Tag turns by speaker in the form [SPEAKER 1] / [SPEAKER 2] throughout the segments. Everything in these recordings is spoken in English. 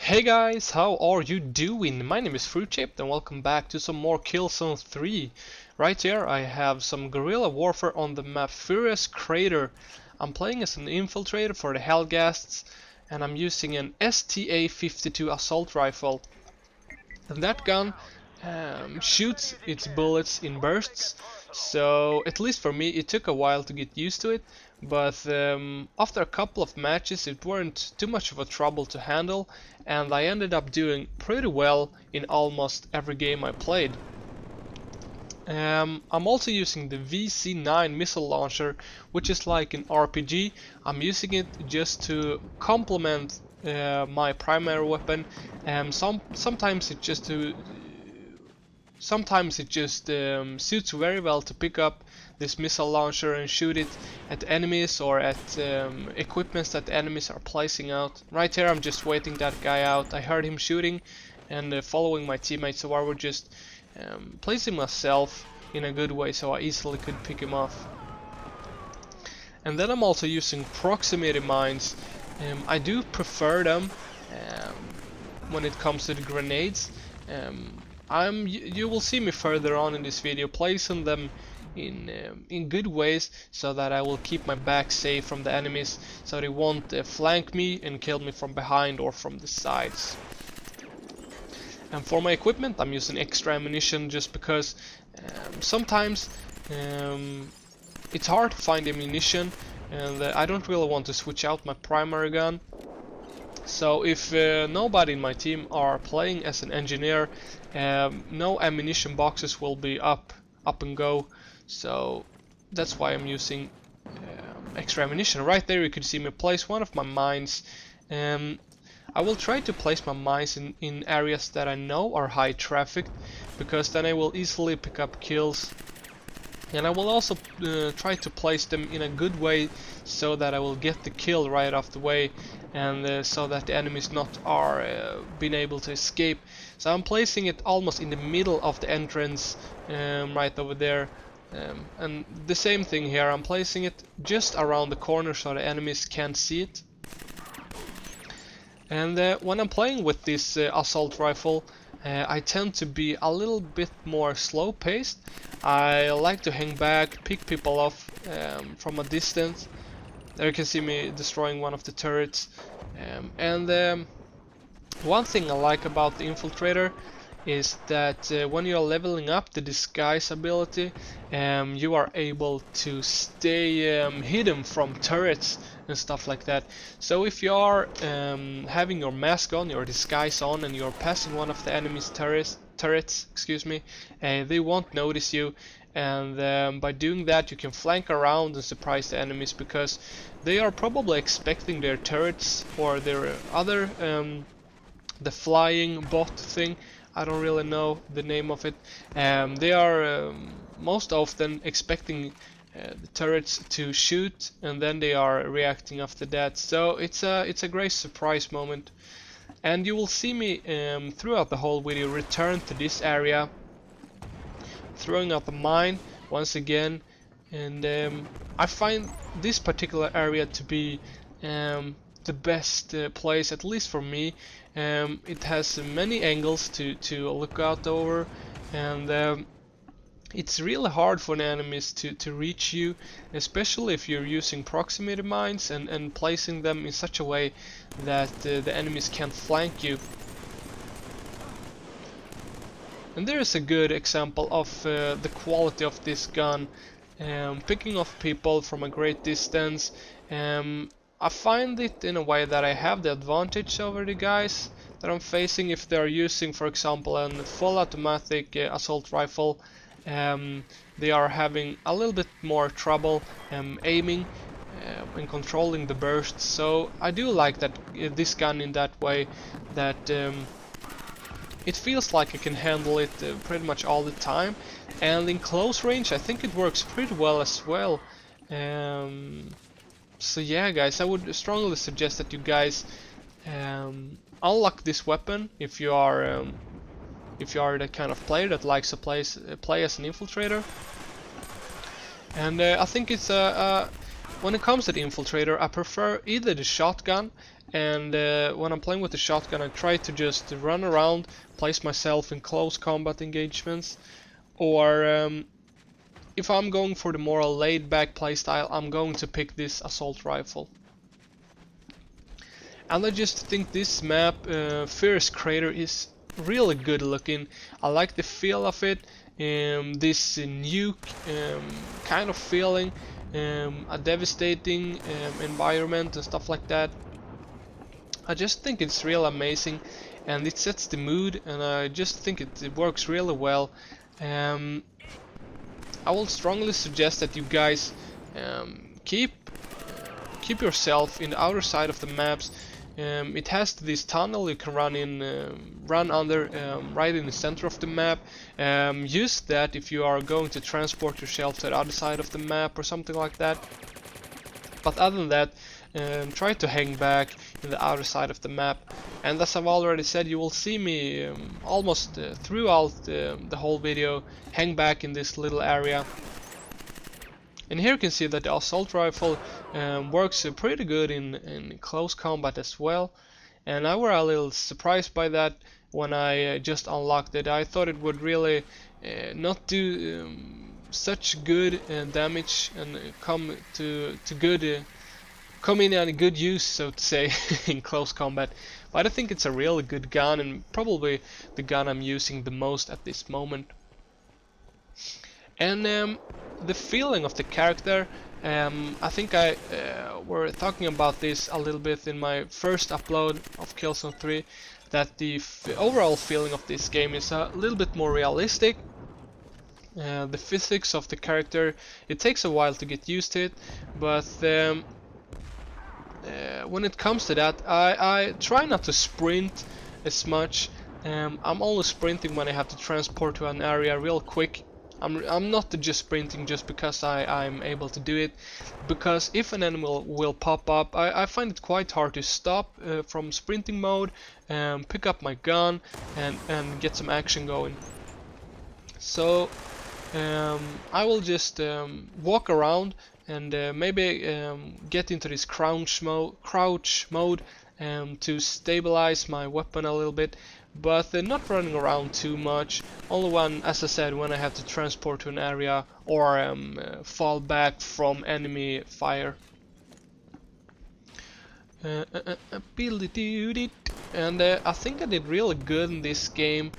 [SPEAKER 1] Hey guys, how are you doing? My name is FruitShaped and welcome back to some more Killzone 3. Right here I have some guerrilla warfare on the map Pyrrhus Crater. I'm playing as an infiltrator for the Hellghasts and I'm using an STA-52 assault rifle. And that gun shoots its bullets in bursts, so at least for me it took a while to get used to it, but after a couple of matches it weren't too much of a trouble to handle, and I ended up doing pretty well in almost every game I played. I'm also using the VC9 missile launcher, which is like an RPG. I'm using it just to complement my primary weapon. Sometimes it just suits very well to pick up this missile launcher and shoot it at enemies or at equipments that enemies are placing out. Right here I'm just waiting that guy out. I heard him shooting and following my teammates, so I would just placing myself in a good way so I easily could pick him off. And then I'm also using proximity mines. I do prefer them when it comes to the grenades. You will see me further on in this video placing them in good ways so that I will keep my back safe from the enemies, so they won't flank me and kill me from behind or from the sides. And for my equipment I'm using extra ammunition just because sometimes it's hard to find ammunition and I don't really want to switch out my primary gun. So if nobody in my team are playing as an engineer, no ammunition boxes will be up and go, so that's why I'm using extra ammunition. Right there you can see me place one of my mines. I will try to place my mines in areas that I know are high trafficked, because then I will easily pick up kills. And I will also try to place them in a good way so that I will get the kill right off the way, and so that the enemies not are being able to escape. So I'm placing it almost in the middle of the entrance, right over there. And the same thing here, I'm placing it just around the corner so the enemies can't see it. And when I'm playing with this assault rifle, I tend to be a little bit more slow paced. I like to hang back, pick people off from a distance. There you can see me destroying one of the turrets. One thing I like about the Infiltrator is that when you are leveling up the disguise ability, you are able to stay hidden from turrets and stuff like that. So if you are having your mask on, your disguise on, and you're passing one of the enemy's turrets, excuse me, they won't notice you, and by doing that you can flank around and surprise the enemies, because they are probably expecting their turrets or their other the flying bot thing. I don't really know the name of it. They are most often expecting the turrets to shoot, and then they are reacting after that. So it's a great surprise moment. And you will see me throughout the whole video return to this area, throwing out the mine once again. And I find this particular area to be the best place, at least for me. It has many angles to look out over, and it's really hard for the enemies to reach you, especially if you're using proximity mines and placing them in such a way that the enemies can't flank you. And there is a good example of the quality of this gun, picking off people from a great distance. I find it in a way that I have the advantage over the guys that I'm facing. If they're using, for example, a full automatic assault rifle, they are having a little bit more trouble aiming and controlling the bursts. So I do like that this gun in that way, that it feels like I can handle it pretty much all the time, and in close range I think it works pretty well as well. So yeah guys, I would strongly suggest that you guys unlock this weapon if you are the kind of player that likes to play as an infiltrator. And I think it's when it comes to the infiltrator, I prefer either the shotgun and when I'm playing with the shotgun I try to just run around, place myself in close combat engagements, or if I'm going for the more laid back playstyle, I'm going to pick this assault rifle. And I just think this map, Pyrrhus Crater, is really good looking. I like the feel of it, this nuke kind of feeling, a devastating environment and stuff like that. I just think it's real amazing, and it sets the mood, and I just think it works really well. I will strongly suggest that you guys keep yourself in the outer side of the maps. It has this tunnel you can run under right in the center of the map. Use that if you are going to transport yourself to the other side of the map or something like that. But other than that, try to hang back in the outer side of the map. And as I've already said, you will see me almost throughout the whole video hang back in this little area. And here you can see that the assault rifle works pretty good in close combat as well. And I were a little surprised by that when I just unlocked it. I thought it would really not do such good damage and come in a good use, so to say, in close combat. But I think it's a really good gun, and probably the gun I'm using the most at this moment. And the feeling of the character, I think I were talking about this a little bit in my first upload of Killzone 3, that the overall feeling of this game is a little bit more realistic. The physics of the character, it takes a while to get used to it, but when it comes to that, I try not to sprint as much. I'm only sprinting when I have to transport to an area real quick. I'm not just sprinting just because I'm able to do it, because if an enemy will pop up, I find it quite hard to stop from sprinting mode, pick up my gun and get some action going. So I will just walk around and maybe get into this crouch mode to stabilize my weapon a little bit, but not running around too much. Only when, as I said, when I have to transport to an area or fall back from enemy fire. And I think I did really good in this game.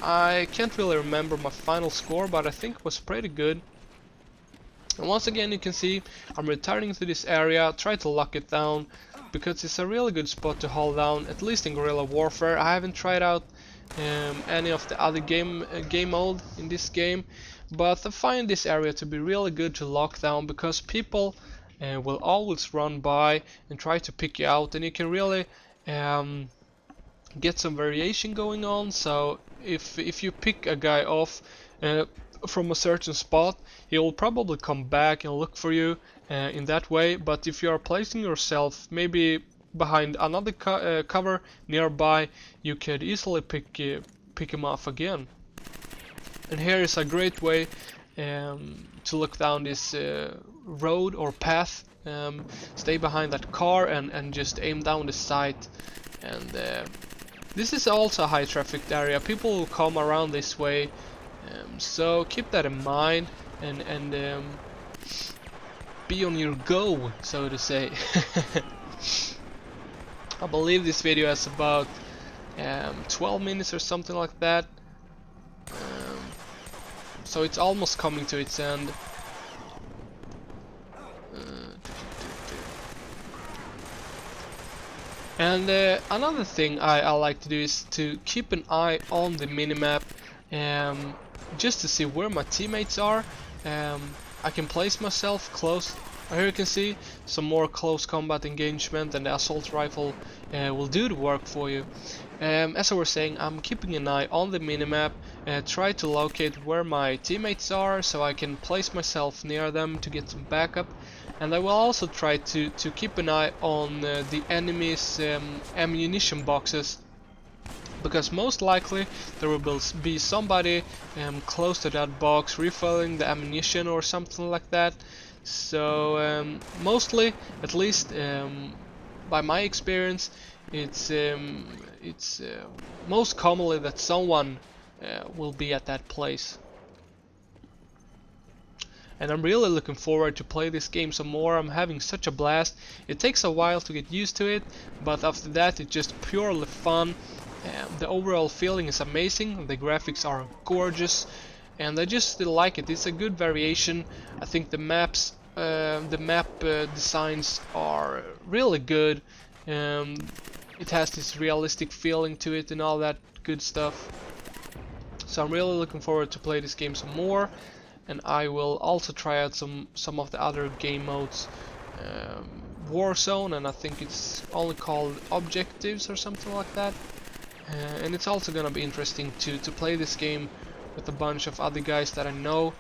[SPEAKER 1] I can't really remember my final score, but I think it was pretty good. And once again, you can see I'm returning to this area, try to lock it down, because it's a really good spot to hold down, at least in Guerrilla Warfare. I haven't tried out any of the other game mode in this game, but I find this area to be really good to lock down, because people will always run by and try to pick you out, and you can really get some variation going on. So if you pick a guy off from a certain spot, he will probably come back and look for you in that way. But if you are placing yourself maybe behind another cover nearby, you could easily pick him off again. And here is a great way to look down this road or path. Stay behind that car and just aim down the sight. And this is also a high trafficked area. People will come around this way, so keep that in mind and be on your go, so to say. I believe this video has about 12 minutes or something like that, so it's almost coming to its end. And another thing I like to do is to keep an eye on the minimap, just to see where my teammates are. I can place myself close. Here you can see some more close combat engagement, and the assault rifle will do the work for you. As I was saying, I'm keeping an eye on the minimap, try to locate where my teammates are so I can place myself near them to get some backup. And I will also try to keep an eye on the enemy's ammunition boxes, because most likely there will be somebody close to that box refilling the ammunition or something like that. So mostly, at least by my experience, it's most commonly that someone will be at that place. And I'm really looking forward to play this game some more. I'm having such a blast. It takes a while to get used to it, but after that it's just purely fun. The overall feeling is amazing, the graphics are gorgeous, and I just still like it. It's a good variation. I think the map designs are really good. It has this realistic feeling to it and all that good stuff. So I'm really looking forward to play this game some more, and I will also try out some of the other game modes. Warzone, and I think it's only called Objectives or something like that. And it's also gonna be interesting to play this game with a bunch of other guys that I know.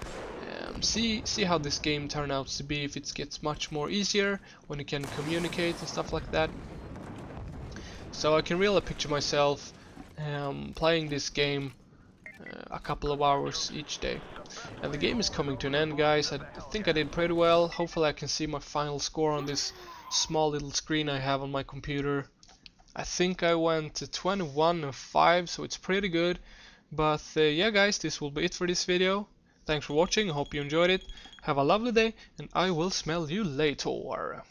[SPEAKER 1] See how this game turns out to be, if it gets much more easier when you can communicate and stuff like that. So I can really picture myself playing this game a couple of hours each day. And the game is coming to an end, guys. I think I did pretty well. Hopefully I can see my final score on this small little screen I have on my computer. I think I went to 21-5, so it's pretty good. But yeah guys, this will be it for this video. Thanks for watching, I hope you enjoyed it. Have a lovely day, and I will smell you later.